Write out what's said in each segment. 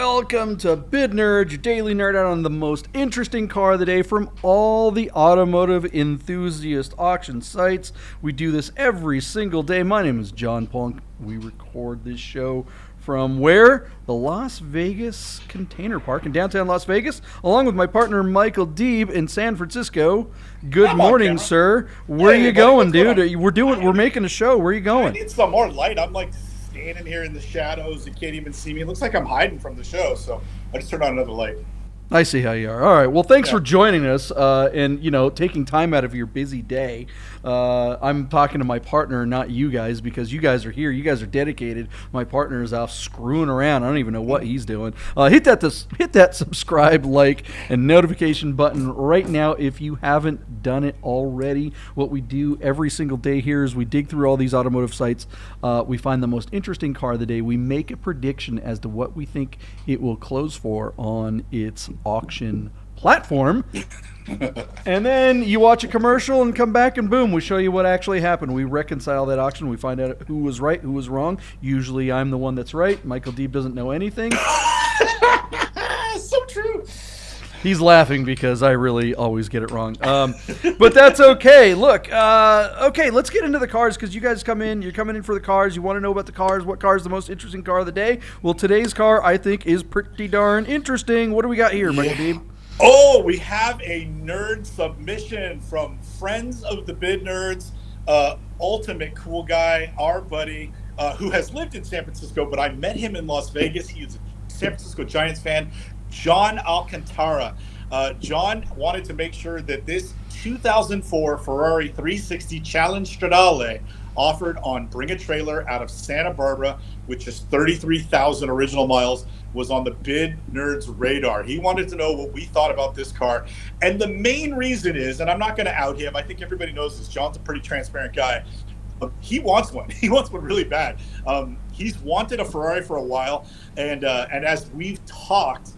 welcome to Bid Nerd, your daily nerd out on the most interesting car of the day from all the automotive enthusiast auction sites. We do this every single day. My name is John Polnik. We record this show from where? The Las Vegas Container Park in downtown Las Vegas, along with my partner Michael Deeb in San Francisco. Good morning, sir. Where are you going, dude? We're making a show. Where are you going? I need some more light. I'm like standing here in the shadows. You can't even see me. It looks like I'm hiding from the show, so I just turned on another light. I see how you are. All right. Well, thanks for joining us and, taking time out of your busy day. I'm talking to my partner, not you guys, because you guys are here. You guys are dedicated. My partner is out screwing around. I don't even know what he's doing. Hit that subscribe, like, and notification button right now if you haven't done it already. What we do every single day here is we dig through all these automotive sites. We find the most interesting car of the day. We make a prediction as to what we think it will close for on its auction platform. And then you watch a commercial and come back and boom, we show you what actually happened. We reconcile that auction. We find out who was right, who was wrong. Usually I'm the one that's right. Michael Deeb doesn't know anything. So true. He's laughing because I really always get it wrong. But that's okay. Look, okay, let's get into the cars because you guys come in. You're coming in for the cars. You want to know about the cars. What car is the most interesting car of the day? Well, today's car, I think, is pretty darn interesting. What do we got here, Michael Deeb? Oh, we have a nerd submission from Friends of the Bid Nerds, ultimate cool guy, our buddy, who has lived in San Francisco, but I met him in Las Vegas. He is a San Francisco Giants fan. John Alcantara. John wanted to make sure that this 2004 Ferrari 360 Challenge Stradale offered on Bring a Trailer out of Santa Barbara, which is 33,000 original miles, was on the Bid Nerds radar. He wanted to know what we thought about this car. And the main reason is, and I'm not going to out him, I think everybody knows this, John's a pretty transparent guy. He wants one. He wants one really bad. He's wanted a Ferrari for a while. And as we've talked,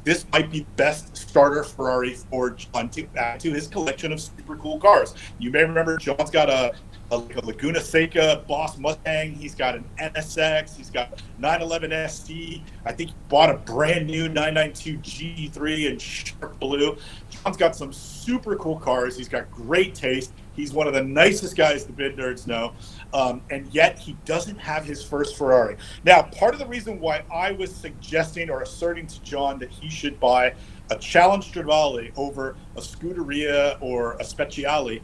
this might be the best starter Ferrari for John to add to his collection of super cool cars. You may remember John's got a Laguna Seca Boss Mustang. He's got an NSX. He's got 911 ST. I think he bought a brand new 992 GT3 in sharp blue. John's got some super cool cars. He's got great taste. He's one of the nicest guys the Bid Nerds know, and yet he doesn't have his first Ferrari. Now, part of the reason why I was suggesting or asserting to John that he should buy a Challenge Stradale over a Scuderia or a Speciale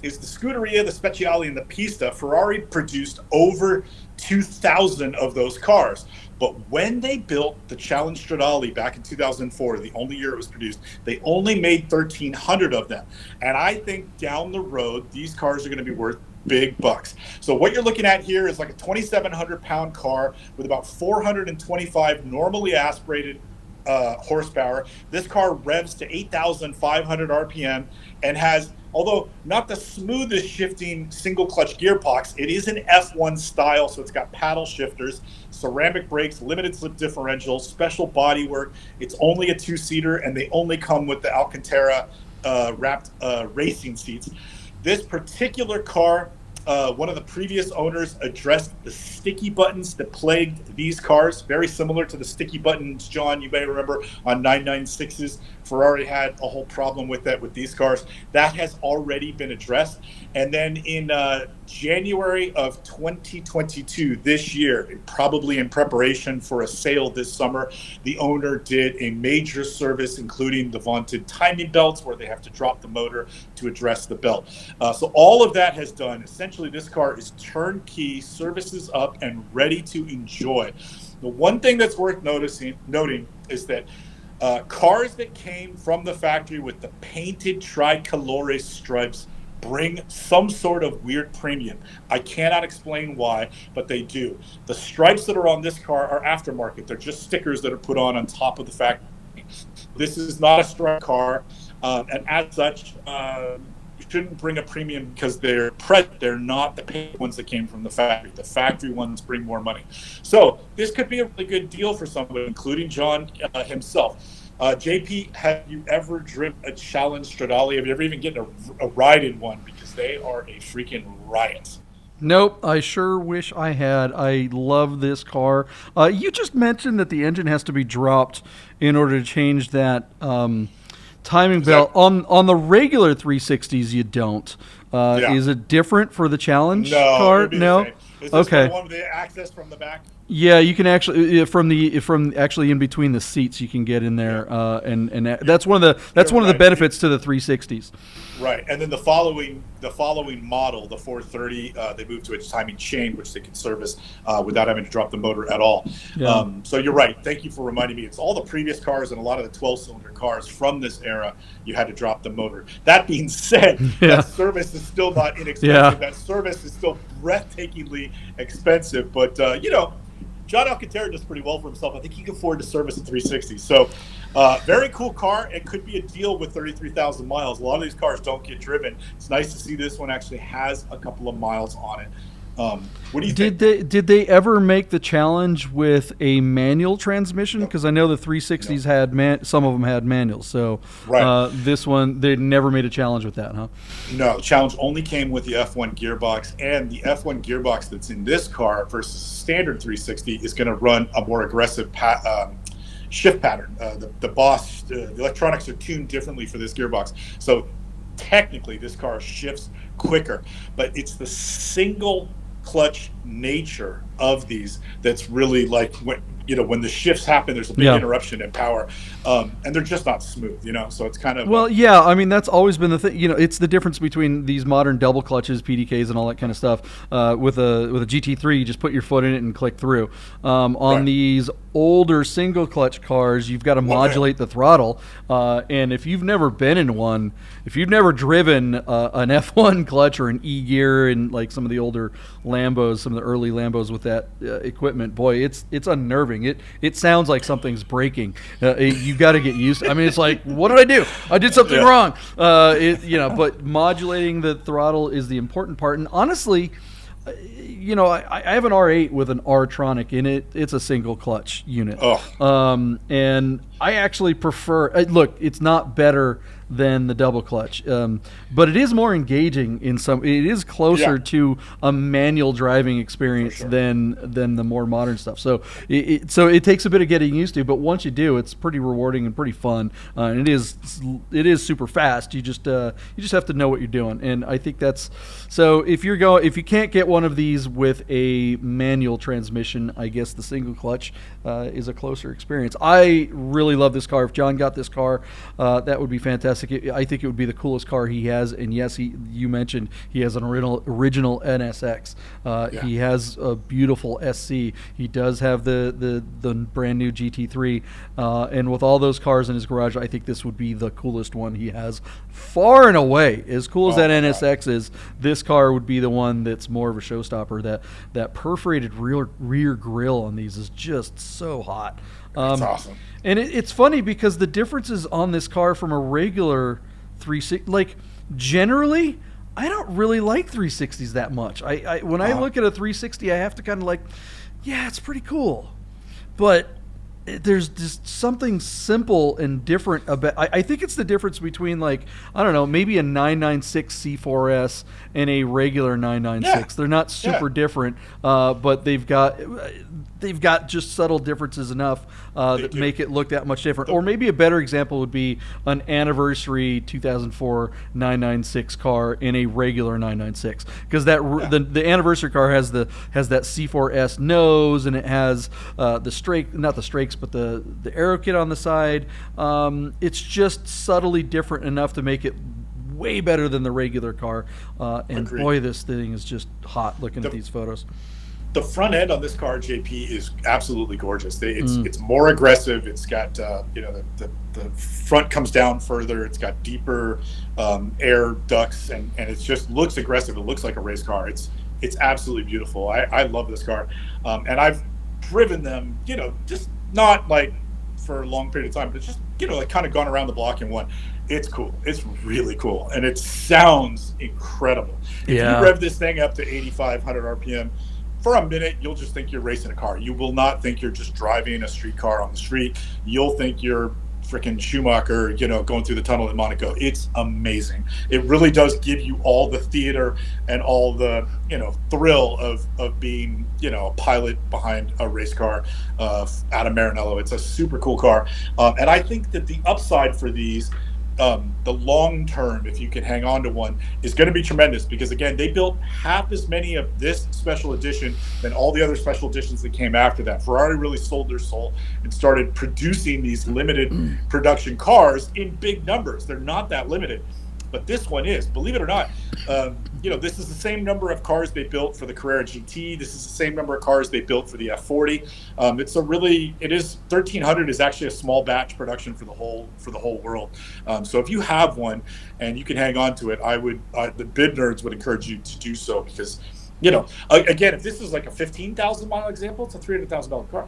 is the Scuderia, the Speciale, and the Pista. Ferrari produced over 2,000 of those cars. But when they built the Challenge Stradale back in 2004, the only year it was produced, they only made 1,300 of them. And I think down the road, these cars are going to be worth big bucks. So what you're looking at here is like a 2,700-pound car with about 425 normally aspirated horsepower. This car revs to 8,500 RPM and has, although not the smoothest shifting single clutch gearbox, it is an F1 style, so it's got paddle shifters, ceramic brakes, limited slip differentials, special bodywork. It's only a two-seater, and they only come with the Alcantara wrapped racing seats. This particular car, one of the previous owners addressed the sticky buttons that plagued these cars, very similar to the sticky buttons, John, you may remember on 996s. Ferrari had a whole problem with that with these cars. That has already been addressed. And then in January of 2022, this year, probably in preparation for a sale this summer, the owner did a major service, including the vaunted timing belts, where they have to drop the motor to address the belt. So all of that has done. Essentially, this car is turnkey, services up, and ready to enjoy. The one thing that's worth noting is that cars that came from the factory with the painted tricolore stripes bring some sort of weird premium. I cannot explain why, but they do. The stripes that are on this car are aftermarket. They're just stickers that are put on top of the factory. This is not a stripe car, and as such, you shouldn't bring a premium because they're not the paint ones that came from the factory. The factory ones bring more money. So this could be a really good deal for somebody, including John himself. JP, have you ever driven a Challenge Stradale? Have you ever even gotten a ride in one? Because they are a freaking riot. Nope, I sure wish I had. I love this car. You just mentioned that the engine has to be dropped in order to change that timing belt. On the regular 360s, you don't. Yeah. Is it different for the challenge No, it car? would be the No. same. Is this Okay. the one with the access from the back? Yeah, you can actually from actually in between the seats you can get in there, and that's one of the benefits to the 360s. Right, and then the following model, the 430, they moved to a timing chain, which they can service without having to drop the motor at all. Yeah. So you're right. Thank you for reminding me. It's all the previous cars and a lot of the 12-cylinder cars from this era. You had to drop the motor. That being said, Yeah. that service is still not inexpensive. Yeah. That service is still breathtakingly expensive. But John Alcantara does pretty well for himself. I think he can afford to service a 360. So, very cool car. It could be a deal with 33,000 miles. A lot of these cars don't get driven. It's nice to see this one actually has a couple of miles on it. What do you think? Did they ever make the challenge with a manual transmission? Because I know the 360s had some of them had manuals. So Right. this one they never made a challenge with that, huh? No, the challenge only came with the F1 gearbox, and the F1 gearbox that's in this car versus standard 360 is going to run a more aggressive shift pattern. The electronics are tuned differently for this gearbox. So technically, this car shifts quicker, but it's the single clutch nature of these that's really like when the shifts happen, there's a big interruption in power, and they're just not smooth, so it's kind of I mean that's always been the thing. It's the difference between these modern double clutches, PDKs, and all that kind of stuff. With a GT3, you just put your foot in it and click through. On these older single clutch cars, you've got to modulate the throttle, and if you've never been in one, if you've never driven an F1 clutch or an E gear in like some of the older Lambos, some of the early Lambos with that equipment, boy, it's unnerving. It sounds like something's breaking. You got to get used to. I mean, it's like, what did I do? I did something wrong. But modulating the throttle is the important part. And honestly, I have an R8 with an R-tronic in it. It's a single clutch unit. And I actually prefer. Look, it's not better than the double clutch, but it is more engaging in some. It is closer to a manual driving experience than the more modern stuff. So it takes a bit of getting used to, but once you do, it's pretty rewarding and pretty fun. And it is super fast. You just have to know what you're doing, and I think that's so. If you can't get one of these with a manual transmission, I guess the single clutch is a closer experience. I really love this car. If John got this car, that would be fantastic. I think it would be the coolest car he has. And yes, you mentioned he has an original NSX. He has a beautiful SC. He does have the brand new GT3. And with all those cars in his garage, I think this would be the coolest one he has, far and away. As cool as that NSX is, this car would be the one that's more of a showstopper. That perforated rear grille on these is just so hot. That's awesome. And it's funny because the differences on this car from a regular 360, like generally, I don't really like 360s that much. When I look at a 360, I have to kind of like, yeah, it's pretty cool, but there's just something simple and different about. I think it's the difference between, like, I don't know, maybe a 996 C4S and a regular 996. They're not super different, but they've got just subtle differences enough that make it look that much different. Or maybe a better example would be an anniversary 2004 996 car in a regular 996, because the anniversary car has that C4S nose, and it has not the strakes, but the aero kit on the side. It's just subtly different enough to make it way better than the regular car. And Agreed. Boy, this thing is just hot looking at these photos. The front end on this car, JP, is absolutely gorgeous. It's more aggressive. It's got the front comes down further. It's got deeper air ducts, and it just looks aggressive. It looks like a race car. It's absolutely beautiful. I love this car, and I've driven them. Just not like for a long period of time, but just like kind of gone around the block in one. It's cool. It's really cool, and it sounds incredible. If you rev this thing up to 8,500 RPM. For a minute, you'll just think you're racing a car. You will not think you're just driving a street car on the street. You'll think you're freaking Schumacher, going through the tunnel in Monaco. It's amazing. It really does give you all the theater and all the, thrill of being, a pilot behind a race car out of Maranello. It's a super cool car. And I think that the upside for these, the long term, if you can hang on to one, is going to be tremendous, because again, they built half as many of this special edition than all the other special editions that came after that. Ferrari really sold their soul and started producing these limited production cars in big numbers. They're not that limited, but this one is, believe it or not. This is the same number of cars they built for the Carrera GT. This is the same number of cars they built for the F40. It is 1,300 is actually a small batch production for the whole world. So if you have one and you can hang on to it, the bid nerds would encourage you to do so, because, again, if this is like a 15,000 mile example, it's a $300,000 car.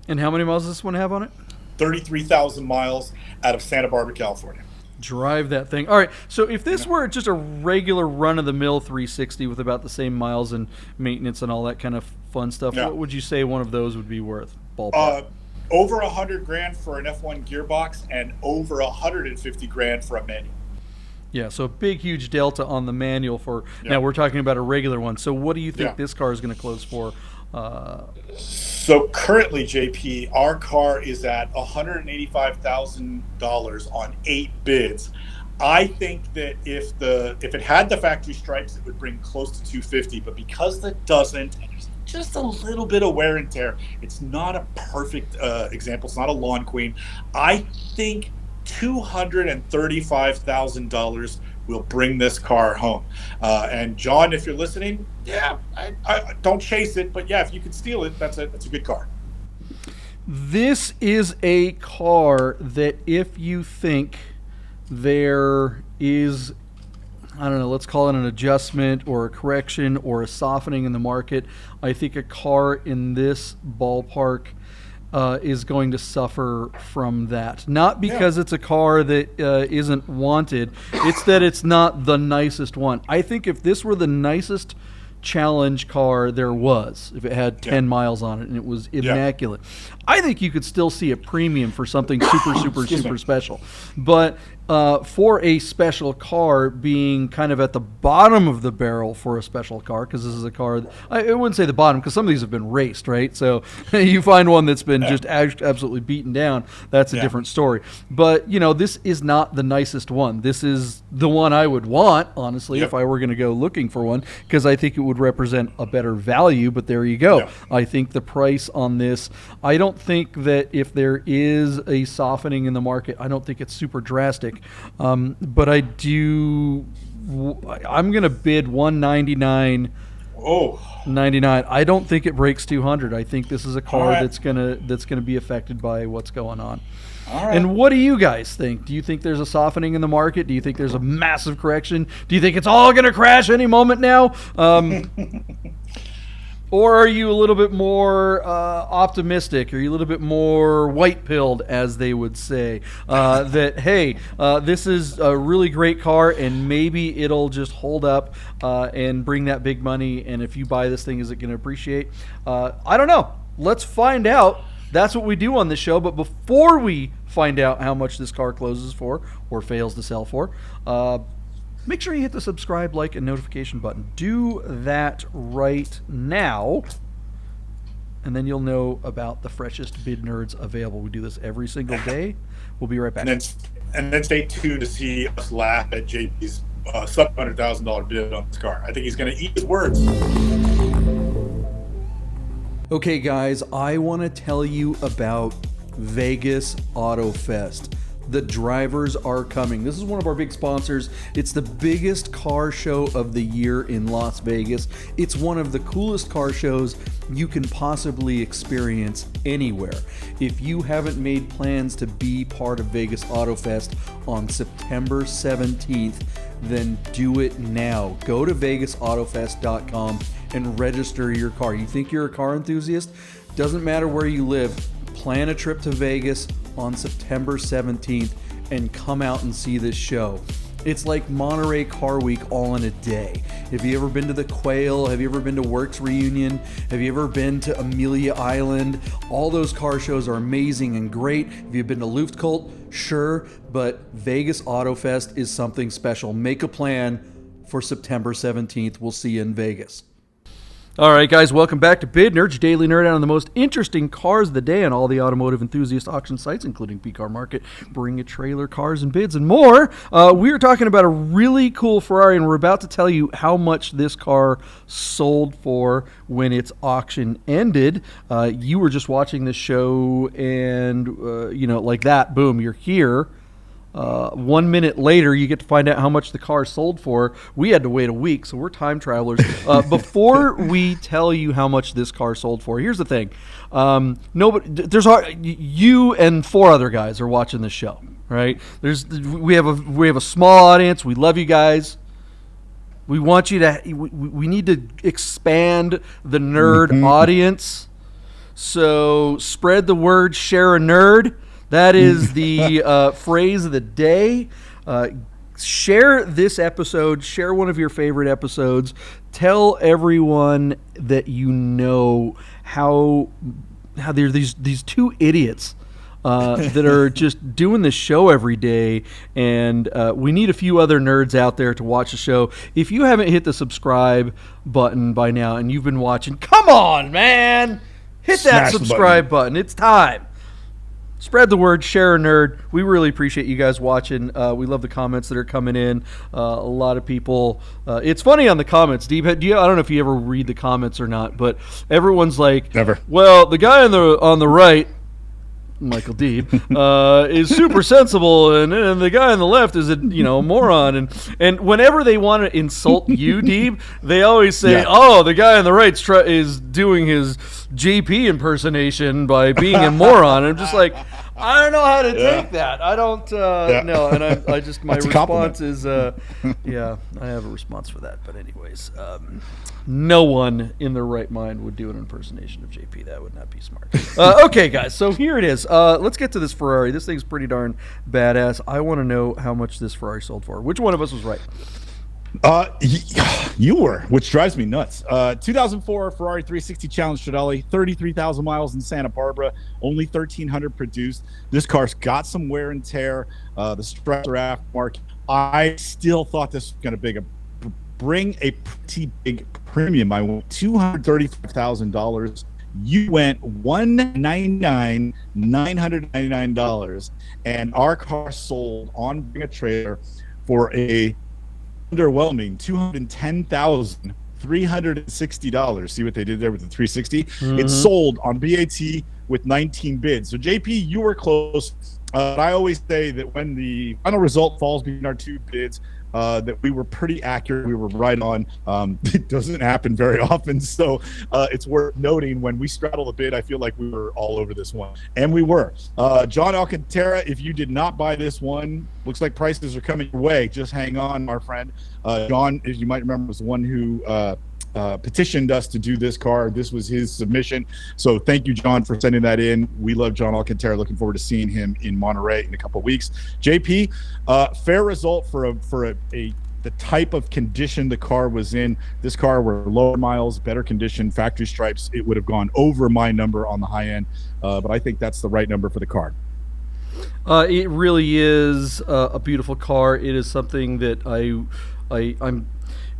And how many miles does this one have on it? 33,000 miles out of Santa Barbara, California. Drive that thing. All right, so if this were just a regular run-of-the-mill 360 with about the same miles and maintenance and all that kind of fun stuff, what would you say one of those would be worth, ballpark? Over $100,000 for an F1 gearbox, and over $150,000 for a manual. Yeah, so a big, huge delta on the manual for. Now we're talking about a regular one. So what do you think this car is going to close for? So currently, JP, our car is at $185,000 on 8 bids. I think that if it had the factory stripes, it would bring close to $250,000. But because it doesn't, and there's just a little bit of wear and tear, it's not a perfect example. It's not a lawn queen. I think $235,000 will bring this car home. And John, if you're listening, I don't chase it, but if you could steal it, that's a good car. This is a car that if you think there is, I don't know, let's call it an adjustment or a correction or a softening in the market, I think a car in this ballpark is going to suffer from that. Not because it's a car that isn't wanted. It's that it's not the nicest one. I think if this were the nicest challenge car there was, if it had 10 miles on it and it was immaculate, I think you could still see a premium for something super special. But for a special car being kind of at the bottom of the barrel for a special car, because this is a car, I wouldn't say the bottom, because some of these have been raced, right? So you find one that's been just absolutely beaten down, that's a different story. But, this is not the nicest one. This is the one I would want, honestly, if I were going to go looking for one, because I think it would represent a better value, but there you go. I think the price on this, I don't think that if there is a softening in the market, I don't think it's super drastic. But I'm going to bid $199.99. I don't think it breaks 200. I think this is a car that's going to be affected by what's going on. All right. And what do you guys think? Do you think there's a softening in the market? Do you think there's a massive correction? Do you think it's all going to crash any moment now? Or are you a little bit more optimistic? Are you a little bit more white-pilled, as they would say? That, hey, this is a really great car, and maybe it'll just hold up and bring that big money, and if you buy this thing, is it going to appreciate? I don't know. Let's find out. That's what we do on this show, but before we find out how much this car closes for or fails to sell for, make sure you hit the subscribe, like, and notification button. Do that right now, and then you'll know about the freshest bid nerds available. We do this every single day. We'll be right back. And then stay tuned to see us laugh at JP's $700,000 bid on this car. I think he's going to eat his words. Okay, guys, I want to tell you about Vegas Auto Fest. The drivers are coming. This is one of our big sponsors. It's the biggest car show of the year in Las Vegas. It's one of the coolest car shows you can possibly experience anywhere. If you haven't made plans to be part of Vegas Auto Fest on September 17th, then do it now. Go to vegasautofest.com and register your car. You think you're a car enthusiast? Doesn't matter where you live. Plan a trip to Vegas on September 17th and come out and see this show. It's like Monterey Car Week all in a day. Have you ever been to the Quail? Have you ever been to Works Reunion? Have you ever been to Amelia Island? All those car shows are amazing and great. Have you been to Luftkult? Sure, but Vegas Auto Fest is something special. Make a plan for September 17th. We'll see you in Vegas. All right, guys, welcome back to Bid Nerds, your daily nerd out on the most interesting cars of the day on all the automotive enthusiast auction sites, including PCAR Market, Bring a Trailer, Cars and Bids, and more. We are talking about a really cool Ferrari, and we're about to tell you how much this car sold for when its auction ended. You were just watching this show, and, like that, boom, you're here. 1 minute later, you get to find out how much the car sold for. We had to wait a week, so we're time travelers. Before we tell you how much this car sold for, here's the thing: you and 4 other guys are watching this show, right? We have a small audience. We love you guys. We want you to. We need to expand the nerd audience. So spread the word. Share a nerd. That is the phrase of the day. Share this episode. Share one of your favorite episodes. Tell everyone that you know how there are these 2 idiots that are just doing this show every day, and we need a few other nerds out there to watch the show. If you haven't hit the subscribe button by now and you've been watching, come on, man! Hit that subscribe button. It's time. Spread the word, share a nerd. We really appreciate you guys watching. We love the comments that are coming in. A lot of people. It's funny on the comments, Deeb. I don't know if you ever read the comments or not, but everyone's like, never. Well, the guy on the right, Michael Deeb, is super sensible, and the guy on the left is a moron. And whenever they want to insult you, Deeb, they always say, "Oh, the guy on the right is doing his JP impersonation by being a moron." And I'm just like, I don't know how to take that. I don't know, and I just my response is, I have a response for that. But anyways. No one in their right mind would do an impersonation of JP. That would not be smart. Okay, guys, so here it is. Let's get to this Ferrari. This thing's pretty darn badass. I want to know how much this Ferrari sold for. Which one of us was right? You were, which drives me nuts. 2004 Ferrari 360 Challenge Stradale, 33,000 miles in Santa Barbara, only 1,300 produced. This car's got some wear and tear. The stressor aftermarket. I still thought this was going to bring a pretty big premium. I went $235,000. You went $999, and our car sold on Bring a Trailer for a underwhelming $210,360. See what they did there with the 360? Mm-hmm. It sold on BAT with 19 bids. So JP, you were close. I always say that when the final result falls between our 2 bids, that we were pretty accurate. We were right on. It doesn't happen very often, so it's worth noting when we straddle the bid, I feel like we were all over this one, and we were. John Alcantara, if you did not buy this one, looks like prices are coming your way. Just hang on, our friend. John, as you might remember, was the one who petitioned us to do this car. This was his submission. So thank you, John, for sending that in. We love John Alcantara. Looking forward to seeing him in Monterey in a couple of weeks. JP, fair result for the type of condition the car was in. This car were lower miles, better condition, factory stripes. It would have gone over my number on the high end, but I think that's the right number for the car. It really is a beautiful car. It is something that I'm.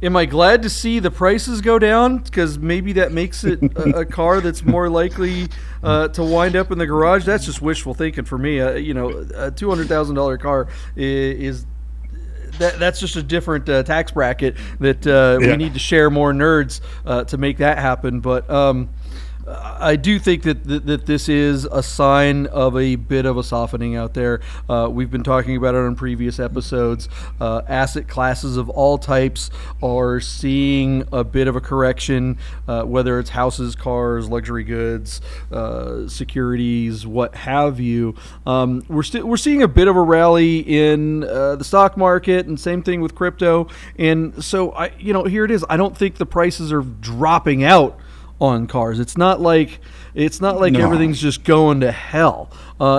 Am I glad to see the prices go down? Because maybe that makes it a car that's more likely to wind up in the garage. That's just wishful thinking for me. A $200,000 car is that's just a different tax bracket that we need to share more nerds to make that happen. But I do think that this is a sign of a bit of a softening out there. We've been talking about it on previous episodes. Asset classes of all types are seeing a bit of a correction, whether it's houses, cars, luxury goods, securities, what have you. We're seeing a bit of a rally in the stock market, and same thing with crypto. And so here it is. I don't think the prices are dropping out on cars. It's not like No. everything's just going to hell.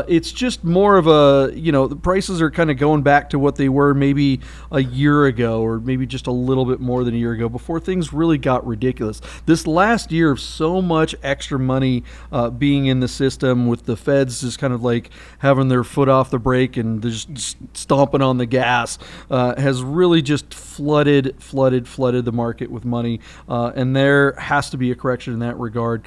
It's just more of a, the prices are kind of going back to what they were maybe a year ago, or maybe just a little bit more than a year ago, before things really got ridiculous. This last year of so much extra money being in the system, with the feds just kind of like having their foot off the brake and just stomping on the gas, has really just flooded the market with money, and there has to be a correction in that regard.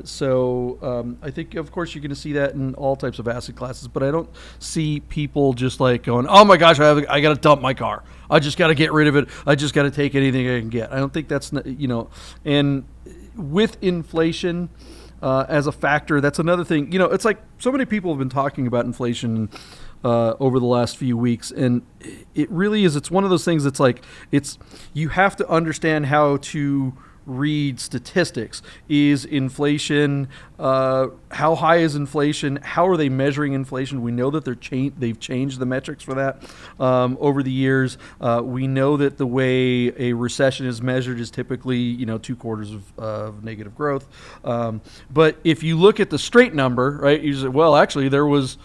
So I think, of course, you're going to see that in all types of asset classes, but I don't see people just like going, oh my gosh, I got to dump my car. I just got to get rid of it. I just got to take anything I can get. I don't think that's, and with inflation as a factor, that's another thing. It's like so many people have been talking about inflation over the last few weeks, and it really is. It's one of those things that's like, you have to understand how to read statistics. Is inflation, how high is inflation? How are they measuring inflation? We know that they've changed the metrics for that over the years. We know that the way a recession is measured is typically 2 quarters of negative growth. But if you look at the straight number, right, you say, well, actually there was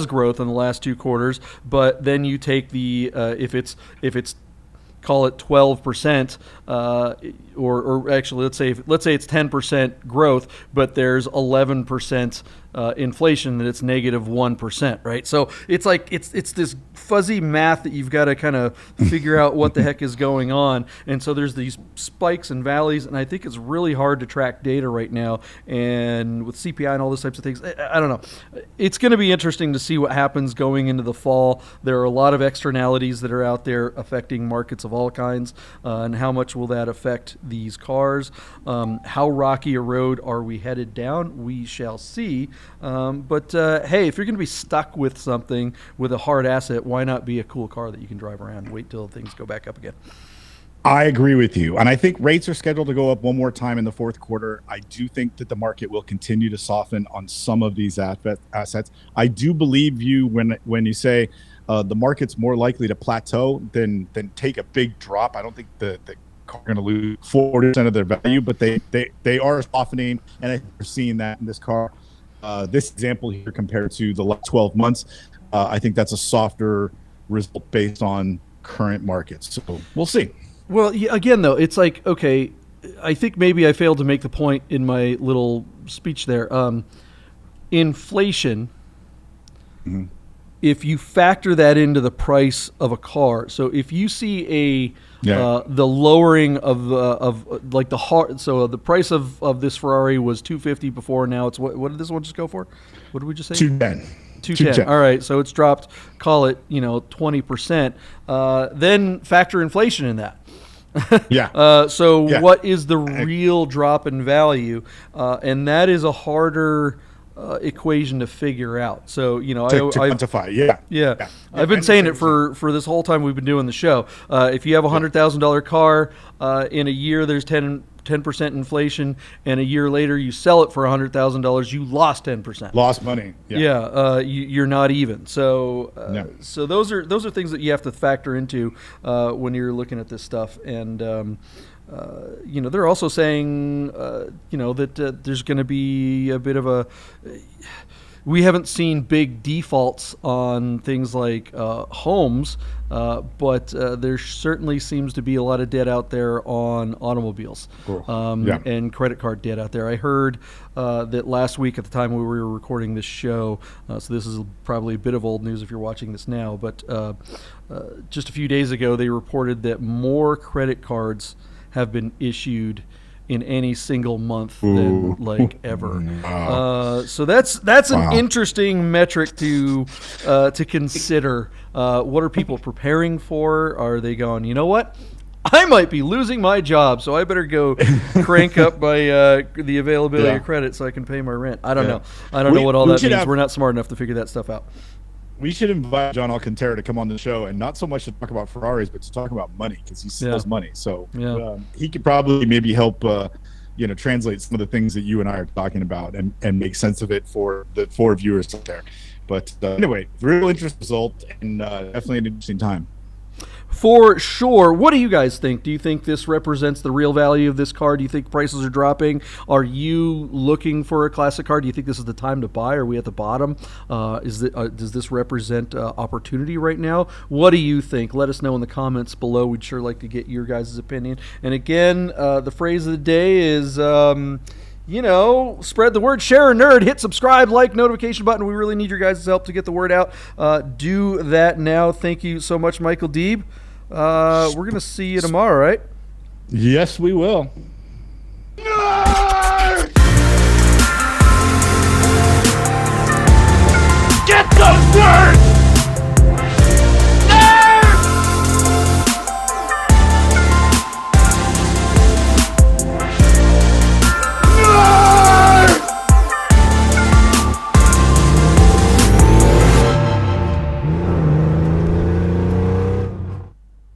growth in the last 2 quarters, but then you take the if it's call it 12%, or actually let's say it's 10% growth, but there's 11% inflation, that it's negative 1%, right? So it's like it's this fuzzy math that you've got to kind of figure out what the heck is going on, and so there's these spikes and valleys, and I think it's really hard to track data right now. And with CPI and all those types of things, I don't know. It's going to be interesting to see what happens going into the fall. There are a lot of externalities that are out there affecting markets of all kinds, and how much will that affect these cars? How rocky a road are we headed down? We shall see. But hey, if you're going to be stuck with something, with a hard asset, why not be a cool car that you can drive around and wait till things go back up again? I agree with you. And I think rates are scheduled to go up one more time in the fourth quarter. I do think that the market will continue to soften on some of these assets. I do believe you when you say the market's more likely to plateau than take a big drop. I don't think the car are going to lose 40% of their value, but they are softening, and I think we're seeing that in this car. This example here compared to the last 12 months, I think that's a softer result based on current markets. So we'll see. Well, again, though, it's like, okay, I think maybe I failed to make the point in my little speech there. Inflation, mm-hmm. If you factor that into the price of a car, so if you see the lowering of like the hard, so the price of this Ferrari was $250 before, now it's what did this one just go for? What did we just say? $210. All right, so it's dropped, call it 20%. Then factor inflation in that. What is the real drop in value? And that is a harder equation to figure out. So to quantify. Yeah. I've been saying it for this whole time we've been doing the show. If you have a $100,000 car, in a year there's 10% inflation, and a year later you sell it for $100,000, you lost 10%. Lost money. You're not even. So so those are things that you have to factor into when you're looking at this stuff. And they're also saying that there's going to be a bit of a. We haven't seen big defaults on things like homes, but there certainly seems to be a lot of debt out there on automobiles, and credit card debt out there. I heard that last week at the time we were recording this show, so this is probably a bit of old news if you're watching this now, but just a few days ago they reported that more credit cards have been issued in any single month than ever. Wow. So that's an interesting metric to consider. What are people preparing for? Are they going, you know what? I might be losing my job, so I better go crank up my the availability of credit so I can pay my rent. I don't know. I don't know what all that means. We're not smart enough to figure that stuff out. We should invite John Alcantara to come on the show, and not so much to talk about Ferraris, but to talk about money, because he sells money. So he could probably maybe help, translate some of the things that you and I are talking about and make sense of it for the 4 viewers out there. But anyway, real interesting result, and definitely an interesting time. For sure. What do you guys think? Do you think this represents the real value of this car? Do you think prices are dropping? Are you looking for a classic car? Do you think this is the time to buy? Are we at the bottom? Does this represent opportunity right now? What do you think? Let us know in the comments below. We'd sure like to get your guys' opinion. And again, the phrase of the day is... spread the word, share a nerd, hit subscribe, like, notification button. We really need your guys' help to get the word out. Do that now. Thank you so much, Michael Deeb. We're going to see you tomorrow, right? Yes, we will. Nerd! Get those nerds!